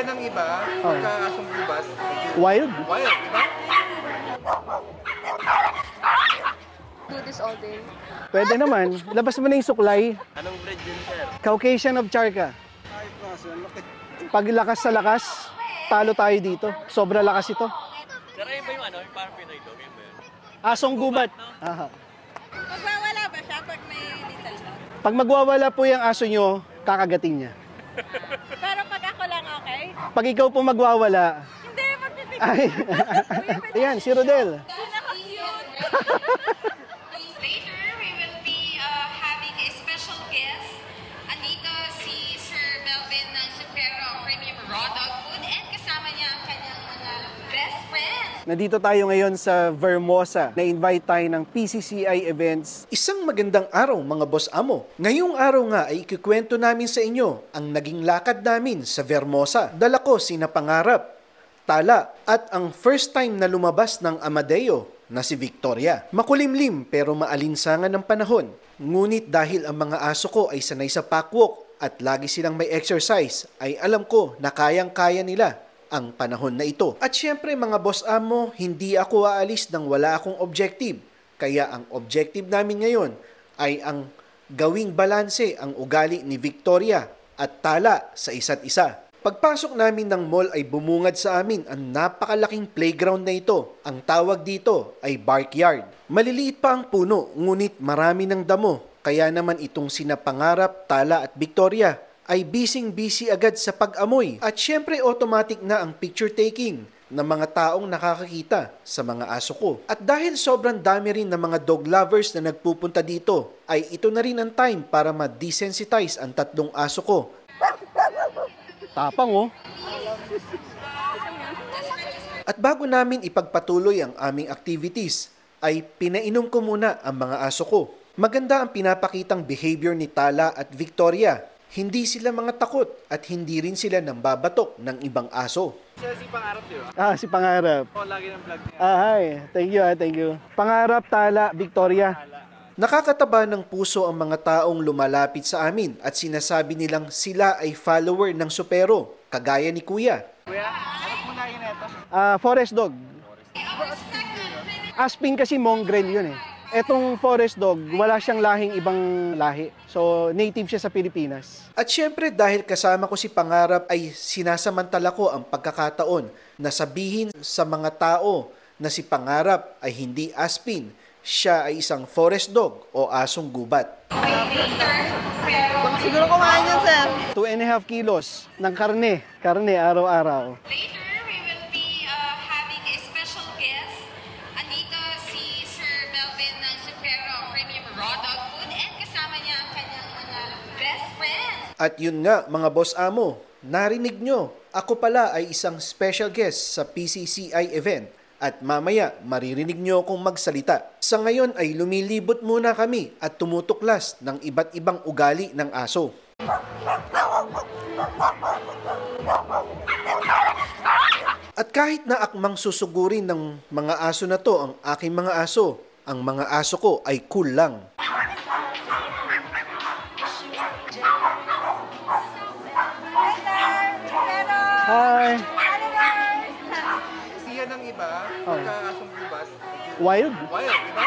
Siya ng iba, pagka-asong gubat. Wild? Wild, diba? Do this all day. Pwede naman. Labas mo na yung suklay. Anong breed yun, sir? Caucasian of Charka. Pag lakas sa lakas, talo tayo dito. Sobra lakas ito. Sir, ayun ba yung ano? Yung parang Pinoy to? Asong gubat. Aha. Magwawala ba siya pag may little siya? Pag magwawala po yung aso nyo, kakagating niya. Pero pag ako lang, okay? Pag ikaw po magwawala, Hindi, magpipigil. ay, ayan, si Rodel. Later, we will be having a special guest. Andito si Sir Melvin ng Supero Premium Raw Dog Food and kasama niya ang kanyang mga best friends. Nandito tayo ngayon sa Vermosa. Na-invite tayo ng PCCI Events. Isang magandang araw mga boss amo. Ngayong araw nga ay ikikwento namin sa inyo ang naging lakad namin sa Vermosa. Dala ko sina Pangarap, Tala at ang first time na lumabas ng Amadeo na si Victoria. Makulimlim pero maalinsangan ng panahon. Ngunit dahil ang mga aso ko ay sanay sa packwalk at lagi silang may exercise, ay alam ko na kayang-kaya nila ang panahon na ito. At syempre mga boss amo, hindi ako aalis nang wala akong objective. Kaya ang objective namin ngayon ay ang gawing balanse ang ugali ni Victoria at Tala sa isa't isa. Pagpasok namin ng mall ay bumungad sa amin ang napakalaking playground na ito. Ang tawag dito ay Barkyard. Maliliit pa ang puno, ngunit marami ng damo. Kaya naman itong sina Pangarap, Tala at Victoria ay busy agad sa pag-amoy. At syempre automatic na ang picture taking ng mga taong nakakakita sa mga aso ko. At dahil sobrang dami rin ng mga dog lovers na nagpupunta dito, ay ito na rin ang time para ma-desensitize ang tatlong aso ko. Tapang oh. At bago namin ipagpatuloy ang aming activities, ay pinainom ko muna ang mga aso ko. Maganda ang pinapakitang behavior ni Tala at Victoria. Hindi sila mga takot at hindi rin sila nambabatok ng ibang aso. Siya si Pangarap, di ba? Si Pangarap. Oo, lagi ng vlog niya. Hi. Thank you. Pangarap, Tala, Victoria. Nakakataba ng puso ang mga taong lumalapit sa amin at sinasabi nilang sila ay follower ng Supero, kagaya ni Kuya. Kuya, ano po na yun ito? Forest dog. Aspin kasi mongrel yun eh. Etong forest dog, wala siyang lahing ibang lahi. So, native siya sa Pilipinas. At syempre, dahil kasama ko si Pangarap, ay sinasamantala ko ang pagkakataon na sabihin sa mga tao na si Pangarap ay hindi aspin. Siya ay isang forest dog o asong gubat. Siguro kumain yan, sir. 2.5 kilos ng karne araw-araw. Later, we will be having a special guest. Andito si Sir Melvin ng Supero Premium Raw Dog Food and kasama niya ang kanyang mga best friends. At yun nga mga boss amo, narinig nyo, ako pala ay isang special guest sa PCCI event. At mamaya, maririnig nyo akong magsalita. Sa ngayon ay lumilibot muna kami at tumutuklas ng iba't ibang ugali ng aso. At kahit na akmang susugurin ng mga aso na to ang aking mga aso, ang mga aso ko ay cool lang. Hi! Ng iba, pagka-asong gubat. Wild? Wild, diba?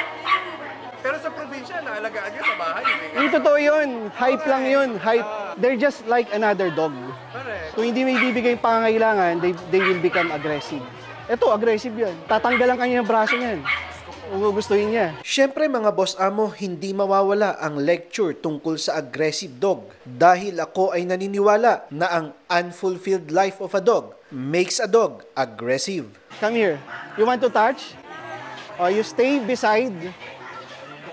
Pero sa probinsya, naalagaan niya sa bahay. Yung totoo yun. Hype lang yun. Hype. They're just like another dog. Correct. Kung hindi may bibigay yung pangangailangan, they will become aggressive. Ito, aggressive yun. Tatanggalan kanya ng braso niyan. Gugustuhin niya. Siyempre mga boss amo, hindi mawawala ang lecture tungkol sa aggressive dog. Dahil ako ay naniniwala na ang unfulfilled life of a dog makes a dog aggressive. Come here. You want to touch? You stay beside.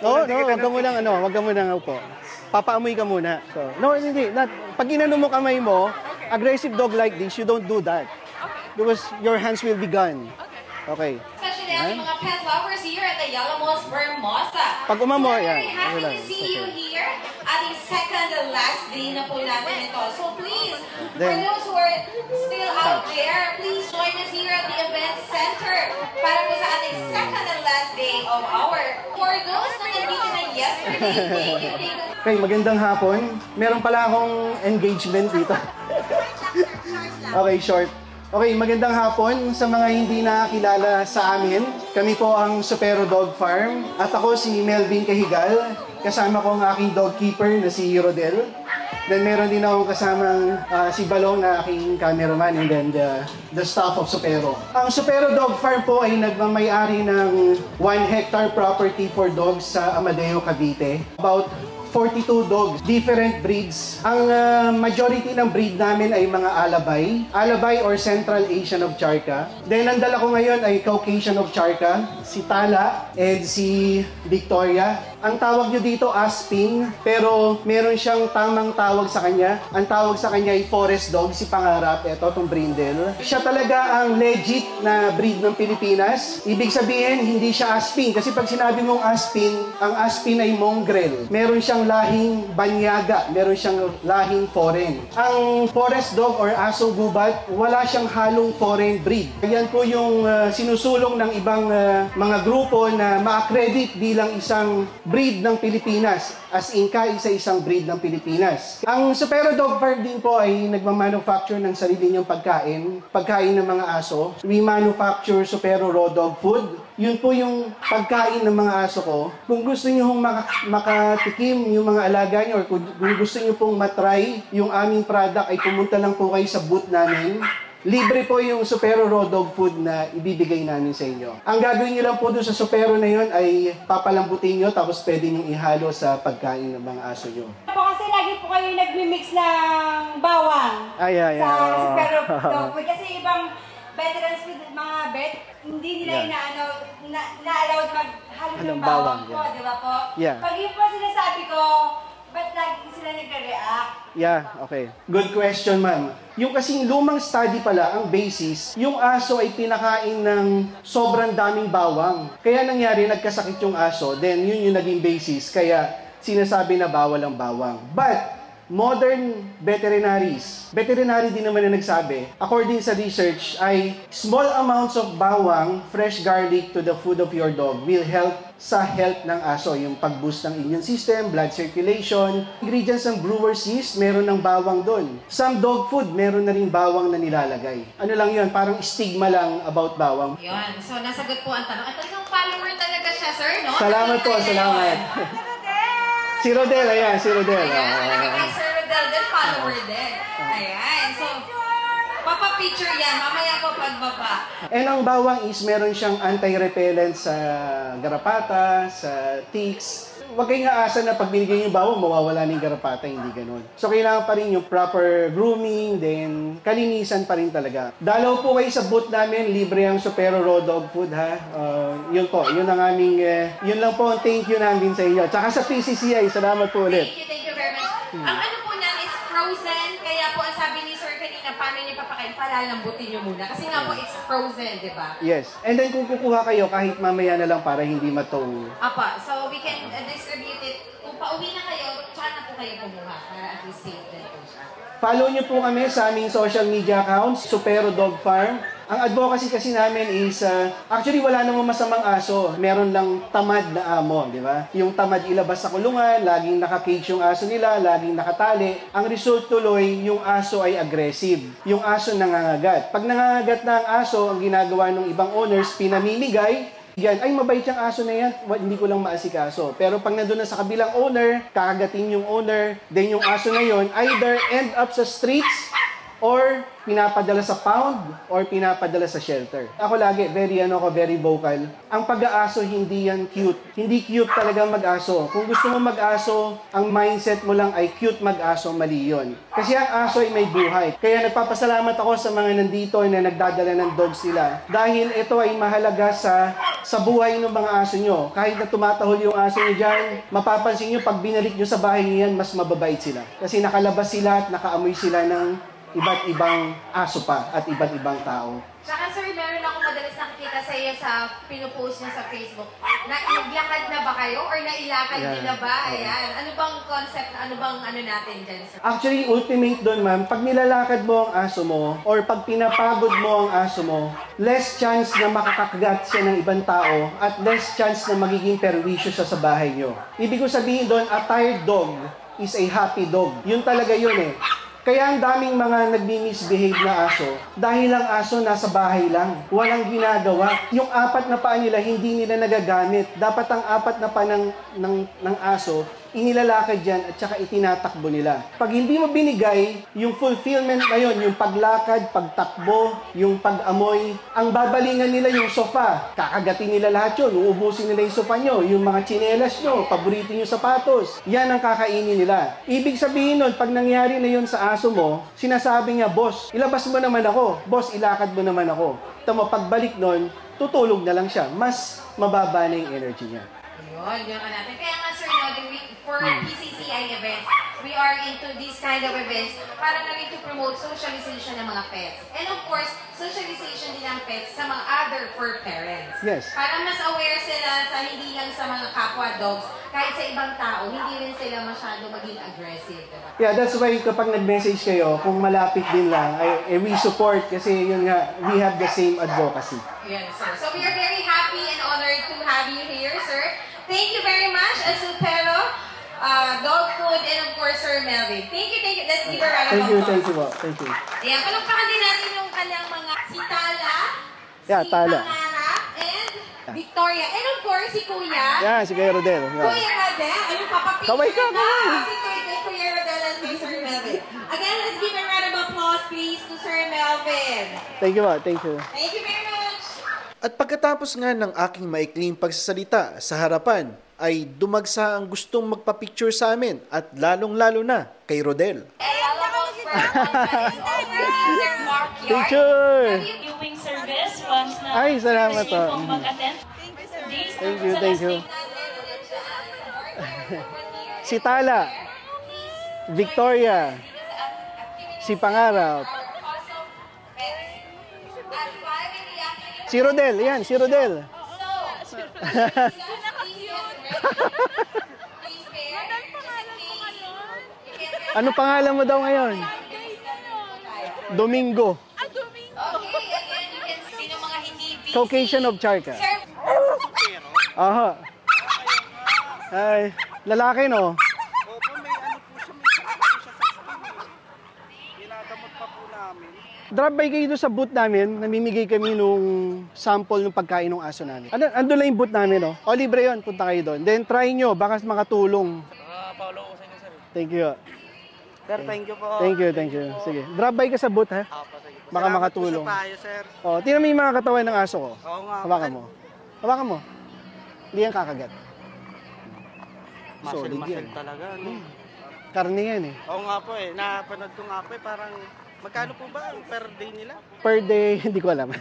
No, wag ka munang upo. Papaamoy ka muna. So, no, hindi. Pag inano mo kamay mo, aggressive dog like this, you don't do that. Because your hands will be gone. Okay. Especially ang mga pet lovers here at the Yellow Malls Vermosa. Pag umamo, We're yan. very happy to see you here. Ating second and last day na po natin ito. So please, for those who are still out there, please join us here at the event center para po sa ating second and last day of our. For those na nandito na yesterday, thank you. Okay, magandang hapon. Meron pala akong engagement dito. Okay, short. Okay, magandang hapon sa mga hindi nakakilala sa amin. Kami po ang Supero Dog Farm at ako si Melvin Cahigal. Kasama ko ang aking dog keeper na si Rodel. Then meron din akong kasamang si Balong na aking cameraman and then the staff of Supero. Ang Supero Dog Farm po ay nagmamayari ng 1 hectare property for dogs sa Amadeo, Cavite. About 42 dogs, different breeds. Ang majority ng breed namin ay mga Alabay or Central Asian of Charca. Then ang dala ko ngayon ay Caucasian of Charca, si Tala and si Victoria. Ang tawag nyo dito Aspin, pero meron siyang tamang tawag sa kanya. Ang tawag sa kanya ay Forest Dog, si Pangarap. Ito, itong brindle. Siya talaga ang legit na breed ng Pilipinas. Ibig sabihin, hindi siya Aspin. Kasi pag sinabi mong Aspin, ang Aspin ay mongrel. Meron siyang lahing banyaga, meron siyang lahing foreign. Ang Forest Dog or Aso Gubat, wala siyang halong foreign breed. Yan po yung sinusulong ng ibang mga grupo na ma-accredit bilang isang breed ng Pilipinas. As in, isa-isang breed ng Pilipinas. Ang Supero Dog Farm din po ay nagmamanufacture ng sarili niyang pagkain ng mga aso. We manufacture Supero Raw Dog Food. Yun po yung pagkain ng mga aso ko. Kung gusto niyo pong makatikim yung mga alaga niyo or kung gusto niyo pong matry yung aming product, ay pumunta lang po kayo sa booth namin. Libre po yung Supero Raw Dog Food na ibibigay namin sa inyo. Ang gagawin niyo lang po doon sa Supero na yun ay papalambutin niyo tapos pwede niyong ihalo sa pagkain ng mga aso niyo. Kasi lagi po kayo nagmi-mix ng bawang sa Supero Dog Food. Kasi ibang veterans with mga vet, hindi nila na-allowed maghalo ng bawang po, di ba po? Pag yun po sinasabi ko, ba't lagi sila nagre-react? Okay. Good question, ma'am. Yung kasing lumang study pala, ang basis, yung aso ay pinakain ng sobrang daming bawang. Kaya nangyari, nagkasakit yung aso, then yun yung naging basis. Kaya sinasabi na bawal ang bawang. But, modern veterinary din naman na nagsabi, according sa research, ay small amounts of bawang, fresh garlic to the food of your dog will help sa health ng aso, yung pag-boost ng immune system, blood circulation. Ingredients ng brewer's yeast, meron ng bawang doon. Some dog food, meron na rin bawang na nilalagay. Ano lang yun, parang stigma lang about bawang. Yun, so nasagot po ang tanong. At talagang follower talaga siya, sir, no? Salamat po, salamat. Si Rodel, ayan, si Rodel. Ayan, kay Sir Rodel din, follower din. Ayan, so, papapicture yan, mamaya po pagbaba. And ang bawang is meron siyang anti-repellent sa garapata, sa ticks. Huwag kayong aasa na pag binigay yung bawang, mawawala na yung garapata, hindi ganun. So, kailangan pa rin yung proper grooming, then kalinisan pa rin talaga. Dalaw po kayo sa booth namin, libre ang Supero Raw Dog Food, ha? Yun po, yun ang aming, yun lang po ang thank you namin sa inyo. Tsaka sa PCCI, salamat po ulit. Thank you very much. Ang ano po namin is frozen, kaya po ang sabi ni Sir kanina, paano niyo papakain? Palalambutin niyo muna. Kasi nga po, it's frozen, di ba? Yes. And then kung kukuha kayo, kahit mamaya na lang para hindi matow. Apa, so we can distribute it. Kung pauwi na kayo, tsaka na po kayo kumuha para at least safe din po siya. Follow niyo po kami sa aming social media accounts, Supero Dog Farm. Ang advocacy kasi namin is, actually wala namang masamang aso. Meron lang tamad na amo, di ba? Yung tamad ilabas sa kulungan, laging naka-cage yung aso nila, laging nakatali. Ang result tuloy, yung aso ay aggressive. Yung aso nangangagat. Pag nangangagat na ang aso, ang ginagawa ng ibang owners, pinamimigay. Yan, ay mabait yung aso na yan, hindi ko lang maasikaso. Pero pag nandun na sa kabilang owner, kakagating yung owner, then yung aso na yon either end up sa streets or pinapadala sa pound or pinapadala sa shelter. Ako lagi, very vocal. Ang pag-aaso, hindi yan cute. Hindi cute talaga mag-aso. Kung gusto mo mag-aso, ang mindset mo lang ay cute mag-aso, mali yun. Kasi ang aso ay may buhay. Kaya nagpapasalamat ako sa mga nandito na nagdadala ng dogs nila. Dahil ito ay mahalaga sa buhay ng mga aso nyo. Kahit na tumatahol yung aso nyo dyan, mapapansin nyo, pag binalik nyo sa bahay nyo yan, mas mababait sila. Kasi nakalabas sila at nakaamoy sila ng iba't ibang aso pa at iba't ibang tao. Tsaka sir, meron ako madalas nakikita sa iyo sa pinupost niya sa Facebook. Naglakad na ba kayo or nailakad niyo na ba? Ayan. Ano bang concept, ano bang ano natin dyan, sir? Actually, ultimate doon, ma'am, pag nilalakad mo ang aso mo or pag pinapagod mo ang aso mo, less chance na makakagat siya ng ibang tao at less chance na magiging perwisyo siya sa bahay nyo. Ibig ko sabihin doon, a tired dog is a happy dog. Yun talaga yun eh. Kaya ang daming mga nagmi-misbehave na aso, dahil ang aso nasa bahay lang, walang ginagawa. Yung 4 na paa nila, hindi nila nagagamit. Dapat ang 4 na paa ng aso, inilalakad dyan at saka itinatakbo nila. Pag hindi mo binigay, yung fulfillment na yun, yung paglakad, pagtakbo, yung pag-amoy, ang babalingan nila yung sofa. Kakagatin nila lahat yun, uubusin nila yung sofa nyo, yung mga tsinelas nyo, paborito nyo sapatos. Yan ang kakainin nila. Ibig sabihin nun, pag nangyari na yun sa aso mo, sinasabi niya, boss, ilabas mo naman ako. Boss, ilakad mo naman ako. Tama, pagbalik nun, tutulog na lang siya. Mas mababa na yung energy niya. Yun ka natin. Kaya nga, sir, no, for PCCI events, we are into these kind of events para na rin to promote socialization ng mga pets. And of course, socialization din ng pets sa mga other fur parents. Yes. Para mas aware sila sa hindi lang sa mga kapwa dogs, kahit sa ibang tao, hindi rin sila masyado maging aggressive. Diba? Yeah, that's why kapag nag-message kayo, kung malapit din lang, we support kasi yun nga, we have the same advocacy. Yes, sir. So we are very happy and honored to have you here, sir. Thank you very much, Asupero, Dog Food, and of course, Sir Melvin. Thank you, thank you. Let's give a round of applause. Thank you po. Thank you. Ayan, palakpakan din natin yung kanyang mga si Tala, Yeah, si Tala. Pangarap, and Victoria. And of course, si Kuya. Yeah, si Kuya Rodel. Yeah. Kuya Rodel. Ayun, papapicture Kaway ka, na. kaway. Si Kuya Rodel and kay Sir Melvin. Again, let's give a round of applause, please, to Sir Melvin. Thank you po. Thank you. Thank you very much. At pagkatapos nga ng aking maikling pagsasalita sa harapan, ay dumagsa ang gustong magpa-picture sa amin at lalong-lalo na kay Rodel. Picture! Viewing service once na Ay, salamat pwede po. pong mag-attend. Thank you. Si Tala, Victoria, si Pangarap, si Rodel, yan, si Rodel. Ano pangalan mo daw ngayon? Domingo. Caucasian of Charca. Aha. Ay, lalaki no? Opo, may ano po siya, may sakit po siya sa skin. Ginagamot pa po namin. Drop by kayo doon sa booth namin, namimigay kami nung sample ng pagkain ng aso namin. Ando lang yung booth namin, no? O, libre yun, punta kayo doon. Then, try nyo, baka makatulong. Follow ko sa inyo, sir. Thank you. Sir, thank you po. Thank you. Sige, drop by ka sa booth, ha? Baka makatulong. Salamat po sa payo, sir. O, tingnan mo yung mga katawan ng aso ko. Oo nga. Hawakan mo. Hawakan mo. Hindi yan kakagat. Solid Muscle yan. talaga, no? Karne yan, eh. Oo nga po eh. Napanood ko nga po eh. Parang, magkano po ba ang per day nila? Per day, hindi ko alam.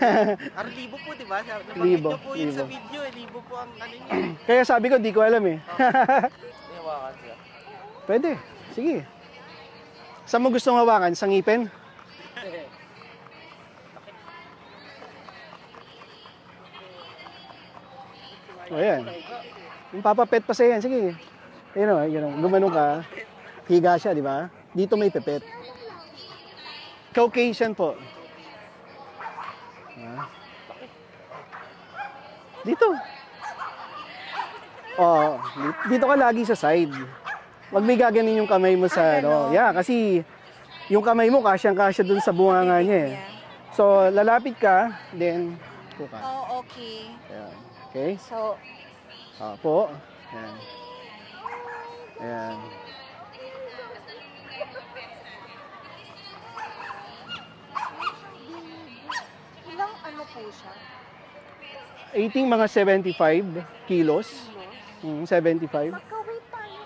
Libo po, di ba? Libo, Nabanggit nyo po yun sa libo. video eh. Libo po ang ano niya. Kaya sabi ko, di ko alam, eh. Hawakan siya. Pwede. Sige. Saan mo gustong hawakan? Sa ngipin? O, yan. Yung papapet pa sa'yo yan. Sige. Ayun o, yun o. Gumanong ka. Higa siya, di ba? Dito may pepet. Caucasian po. Dito. Oh, dito ka lagi sa side. Wag may gaganin yung kamay mo sa ano. Yeah, kasi yung kamay mo kasyang-kasya dun sa bunganga niya eh. So, lalapit ka, then puka. Oh, okay. Ayan. Okay? So, Po. Ayan. Ayan. ilang ano po siya? 18 mga 75 kilos. 75. Magka-wait tayo.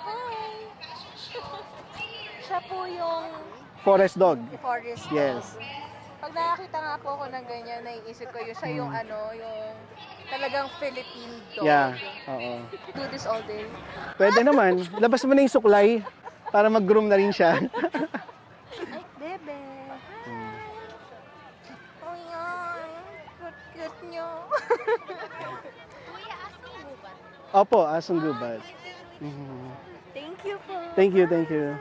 Hi. Siya po yung Forest dog. forest dog. Yes. Pag nakakita nga po ako ng ganyan, naiisip ko yun, siya yung ano, yung talagang Philippine dog. Yeah. Oo. Do this all day. Pwede naman. Labas mo na yung suklay para mag-groom na rin siya. Ay, bebe. Hi. Oh, yan. Cute nyo. Kuya, asong gubat. Opo, asong gubat. Mhm. Thank you po. Thank you, thank you.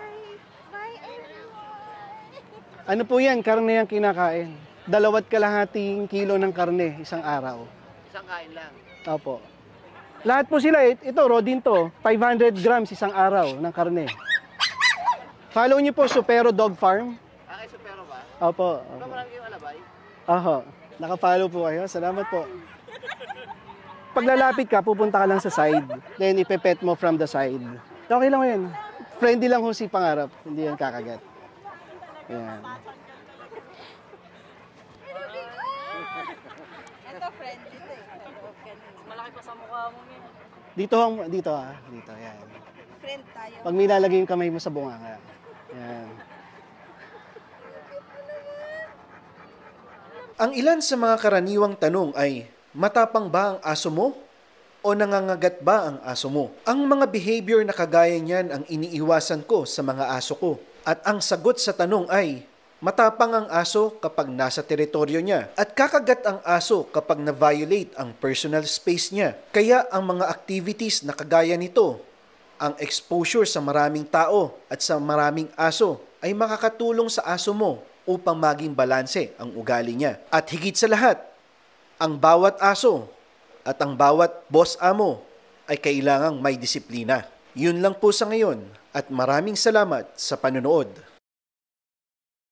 Bye, everyone. Ano po yan? Karne yung kinakain. 2.5 kilo ng karne isang araw. Isang kain lang. Opo. Lahat po sila, ito, rodin to, 500 grams isang araw ng karne. Follow niyo po Supero Dog Farm. Ay, Supero ba? Opo. Ito marami yung alabay? Oho, naka-follow po kayo. Salamat po. Paglalapit ka, pupunta ka lang sa side. Then ipepet mo from the side. Okay lang yun. Friendly lang ho si Pangarap. Hindi yan kakagat. Yan. Ito, friendly to eh. Malaki pa sa mukha mo yan. Dito, yan. Friend tayo. Pag may lalagay yung kamay mo sa bunganga. Yan. Ang ilan sa mga karaniwang tanong ay, matapang ba ang aso mo? O nangangagat ba ang aso mo? Ang mga behavior na kagaya niyan ang iniiwasan ko sa mga aso ko. At ang sagot sa tanong ay, matapang ang aso kapag nasa teritoryo niya at kakagat ang aso kapag na-violate ang personal space niya. Kaya ang mga activities na kagaya nito, ang exposure sa maraming tao at sa maraming aso ay makakatulong sa aso mo upang maging balanse ang ugali niya. At higit sa lahat, ang bawat aso at ang bawat boss amo ay kailangang may disiplina. Yun lang po sa ngayon at maraming salamat sa panonood.